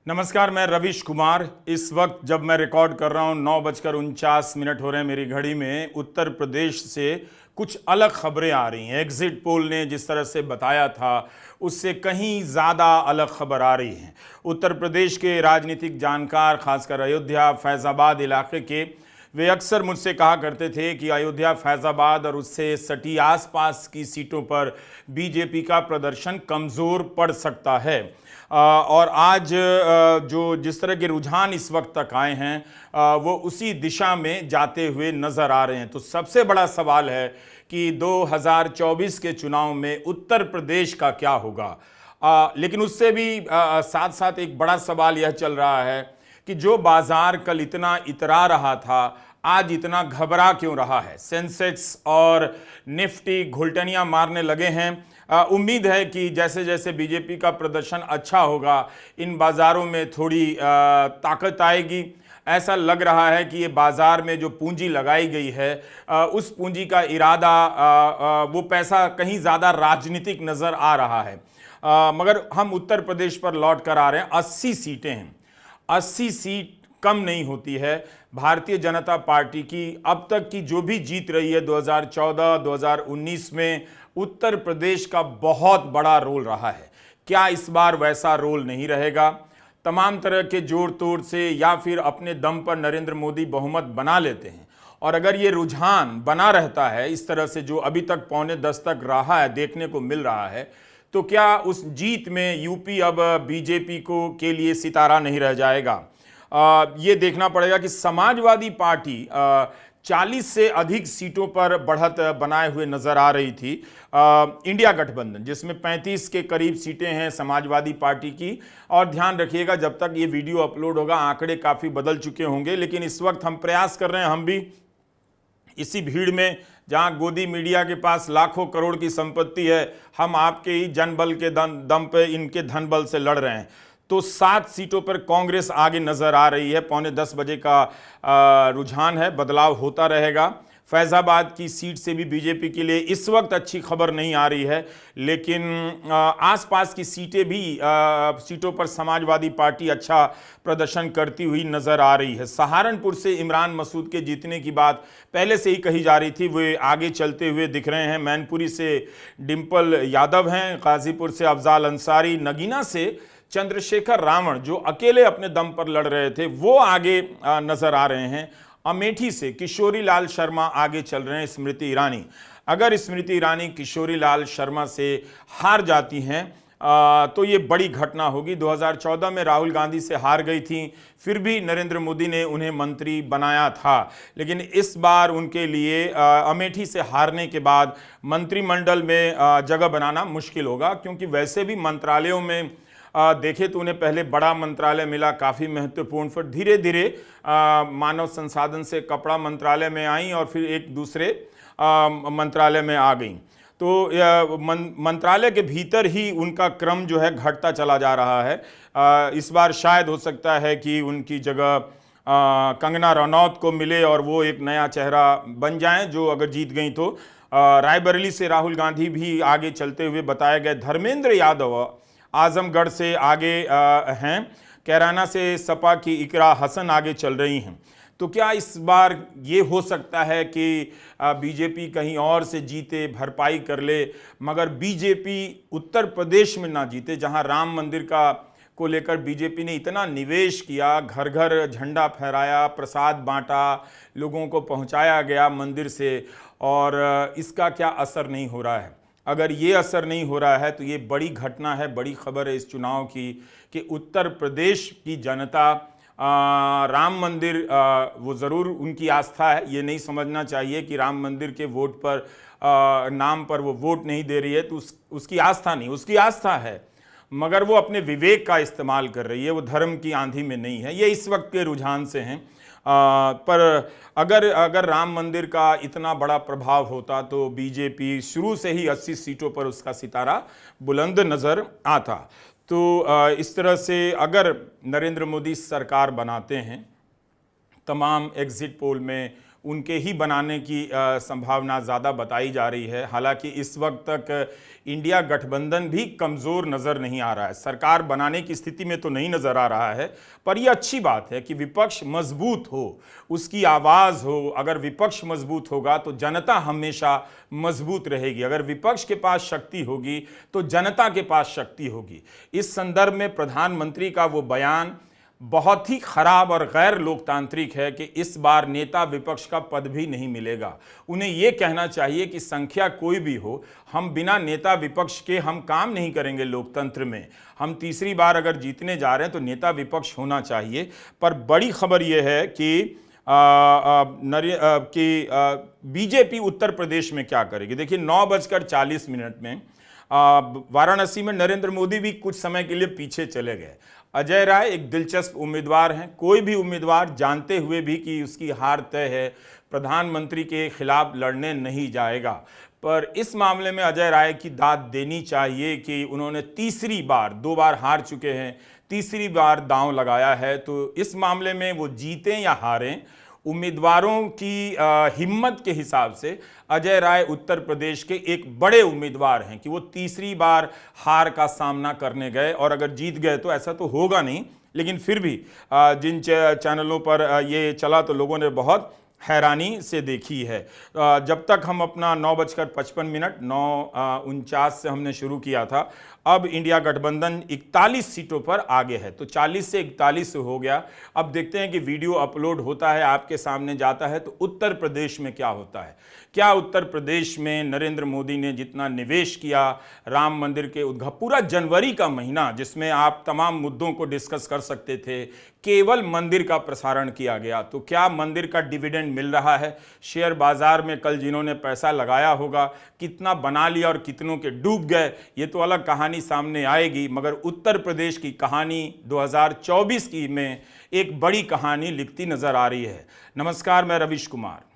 नमस्कार, मैं रविश कुमार। इस वक्त जब मैं रिकॉर्ड कर रहा हूं 9:49 हो रहे हैं मेरी घड़ी में, उत्तर प्रदेश से कुछ अलग खबरें आ रही हैं। एग्जिट पोल ने जिस तरह से बताया था उससे कहीं ज़्यादा अलग खबर आ रही है। उत्तर प्रदेश के राजनीतिक जानकार, खासकर अयोध्या फैज़ाबाद इलाके के, वे अक्सर मुझसे कहा करते थे कि अयोध्या फैज़ाबाद और उससे सटी आसपास की सीटों पर बीजेपी का प्रदर्शन कमज़ोर पड़ सकता है। और आज जो जिस तरह के रुझान इस वक्त तक आए हैं वो उसी दिशा में जाते हुए नजर आ रहे हैं। तो सबसे बड़ा सवाल है कि 2024 के चुनाव में उत्तर प्रदेश का क्या होगा। लेकिन उससे भी साथ साथ एक बड़ा सवाल यह चल रहा है कि जो बाजार कल इतना इतरा रहा था, आज इतना घबरा क्यों रहा है। सेंसेक्स और निफ्टी घुलटनियां मारने लगे हैं। उम्मीद है कि जैसे जैसे बीजेपी का प्रदर्शन अच्छा होगा, इन बाज़ारों में थोड़ी ताकत आएगी। ऐसा लग रहा है कि ये बाज़ार में जो पूंजी लगाई गई है उस पूंजी का इरादा, वो पैसा कहीं ज़्यादा राजनीतिक नज़र आ रहा है। मगर हम उत्तर प्रदेश पर लौट कर आ रहे हैं। 80 सीटें हैं, 80 सीट कम नहीं होती है। भारतीय जनता पार्टी की अब तक की जो भी जीत रही है 2014, 2019 में, उत्तर प्रदेश का बहुत बड़ा रोल रहा है। क्या इस बार वैसा रोल नहीं रहेगा? तमाम तरह के जोड़ तोड़ से या फिर अपने दम पर नरेंद्र मोदी बहुमत बना लेते हैं, और अगर ये रुझान बना रहता है इस तरह से जो अभी तक 9:45 तक रहा है, देखने को मिल रहा है, तो क्या उस जीत में यूपी अब बीजेपी को के लिए सितारा नहीं रह जाएगा? ये देखना पड़ेगा कि समाजवादी पार्टी 40 से अधिक सीटों पर बढ़त बनाए हुए नजर आ रही थी। इंडिया गठबंधन, जिसमें 35 के करीब सीटें हैं समाजवादी पार्टी की। और ध्यान रखिएगा, जब तक ये वीडियो अपलोड होगा आंकड़े काफ़ी बदल चुके होंगे, लेकिन इस वक्त हम प्रयास कर रहे हैं, हम भी इसी भीड़ में, जहां गोदी मीडिया के पास लाखों करोड़ की संपत्ति है, हम आपके ही जनबल के दम पे इनके धन बल से लड़ रहे हैं। तो 7 सीटों पर कांग्रेस आगे नजर आ रही है। 9:45 का रुझान है, बदलाव होता रहेगा। फैज़ाबाद की सीट से भी बीजेपी के लिए इस वक्त अच्छी खबर नहीं आ रही है, लेकिन आसपास की सीटें भी सीटों पर समाजवादी पार्टी अच्छा प्रदर्शन करती हुई नजर आ रही है। सहारनपुर से इमरान मसूद के जीतने की बात पहले से ही कही जा रही थी, वे आगे चलते हुए दिख रहे हैं। मैनपुरी से डिंपल यादव हैं, गाजीपुर से अफजाल अंसारी, नगीना से चंद्रशेखर रावण जो अकेले अपने दम पर लड़ रहे थे वो आगे नजर आ रहे हैं। अमेठी से किशोरी लाल शर्मा आगे चल रहे हैं। स्मृति ईरानी, अगर स्मृति ईरानी किशोरी लाल शर्मा से हार जाती हैं तो ये बड़ी घटना होगी। 2014 में राहुल गांधी से हार गई थी, फिर भी नरेंद्र मोदी ने उन्हें मंत्री बनाया था, लेकिन इस बार उनके लिए अमेठी से हारने के बाद मंत्रिमंडल में जगह बनाना मुश्किल होगा, क्योंकि वैसे भी मंत्रालयों में देखे तो उन्हें पहले बड़ा मंत्रालय मिला, काफ़ी महत्वपूर्ण, फिर धीरे धीरे मानव संसाधन से कपड़ा मंत्रालय में आई और फिर एक दूसरे मंत्रालय में आ गई। तो मंत्रालय के भीतर ही उनका क्रम जो है घटता चला जा रहा है। इस बार शायद हो सकता है कि उनकी जगह कंगना रनौत को मिले और वो एक नया चेहरा बन जाएं, जो अगर जीत गई तो। रायबरेली से राहुल गांधी भी आगे चलते हुए बताए गए। धर्मेंद्र यादव आजमगढ़ से आगे हैं। कैराना से सपा की इकरा हसन आगे चल रही हैं। तो क्या इस बार ये हो सकता है कि बीजेपी कहीं और से जीते, भरपाई कर ले, मगर बीजेपी उत्तर प्रदेश में ना जीते, जहां राम मंदिर को लेकर बीजेपी ने इतना निवेश किया, घर घर झंडा फहराया, प्रसाद बांटा, लोगों को पहुंचाया गया मंदिर से, और इसका क्या असर नहीं हो रहा है। अगर ये असर नहीं हो रहा है तो ये बड़ी घटना है, बड़ी खबर है इस चुनाव की, कि उत्तर प्रदेश की जनता राम मंदिर, वो ज़रूर उनकी आस्था है, ये नहीं समझना चाहिए कि राम मंदिर के वोट पर नाम पर वो वोट नहीं दे रही है तो उसकी आस्था नहीं, उसकी आस्था है, मगर वो अपने विवेक का इस्तेमाल कर रही है, वो धर्म की आंधी में नहीं है। ये इस वक्त के रुझान से हैं। पर अगर राम मंदिर का इतना बड़ा प्रभाव होता तो बीजेपी शुरू से ही 80 सीटों पर उसका सितारा बुलंद नज़र आता। तो इस तरह से अगर नरेंद्र मोदी सरकार बनाते हैं, तमाम एग्जिट पोल में उनके ही बनाने की संभावना ज़्यादा बताई जा रही है। हालांकि इस वक्त तक इंडिया गठबंधन भी कमज़ोर नज़र नहीं आ रहा है, सरकार बनाने की स्थिति में तो नहीं नज़र आ रहा है, पर यह अच्छी बात है कि विपक्ष मजबूत हो, उसकी आवाज़ हो। अगर विपक्ष मजबूत होगा तो जनता हमेशा मजबूत रहेगी, अगर विपक्ष के पास शक्ति होगी तो जनता के पास शक्ति होगी। इस संदर्भ में प्रधानमंत्री का वो बयान बहुत ही खराब और गैर लोकतांत्रिक है कि इस बार नेता विपक्ष का पद भी नहीं मिलेगा। उन्हें यह कहना चाहिए कि संख्या कोई भी हो, हम बिना नेता विपक्ष के हम काम नहीं करेंगे लोकतंत्र में। हम तीसरी बार अगर जीतने जा रहे हैं तो नेता विपक्ष होना चाहिए। पर बड़ी खबर यह है कि बीजेपी उत्तर प्रदेश में क्या करेगी। देखिए 9:40 में वाराणसी में नरेंद्र मोदी भी कुछ समय के लिए पीछे चले गए। अजय राय एक दिलचस्प उम्मीदवार हैं। कोई भी उम्मीदवार जानते हुए भी कि उसकी हार तय है, प्रधानमंत्री के खिलाफ लड़ने नहीं जाएगा। पर इस मामले में अजय राय की दाद देनी चाहिए कि उन्होंने तीसरी बार, 2 बार हार चुके हैं, तीसरी बार दांव लगाया है। तो इस मामले में वो जीतें या हारें, उम्मीदवारों की हिम्मत के हिसाब से अजय राय उत्तर प्रदेश के एक बड़े उम्मीदवार हैं कि वो तीसरी बार हार का सामना करने गए। और अगर जीत गए तो ऐसा तो होगा नहीं, लेकिन फिर भी जिन चैनलों पर ये चला तो लोगों ने बहुत हैरानी से देखी है। जब तक हम अपना 9:55 9:49 से हमने शुरू किया था, अब इंडिया गठबंधन 41 सीटों पर आगे है, तो 40 से 41 हो गया। अब देखते हैं कि वीडियो अपलोड होता है, आपके सामने जाता है तो उत्तर प्रदेश में क्या होता है। क्या उत्तर प्रदेश में नरेंद्र मोदी ने जितना निवेश किया राम मंदिर के पूरा जनवरी का महीना जिसमें आप तमाम मुद्दों को डिस्कस कर सकते थे, केवल मंदिर का प्रसारण किया गया, तो क्या मंदिर का डिविडेंड मिल रहा है। शेयर बाजार में कल जिन्होंने पैसा लगाया होगा, कितना बना लिया और कितनों के डूब गए, ये तो अलग कहानी सामने आएगी। मगर उत्तर प्रदेश की कहानी 2024 की में एक बड़ी कहानी लिखती नजर आ रही है। नमस्कार, मैं रविश कुमार।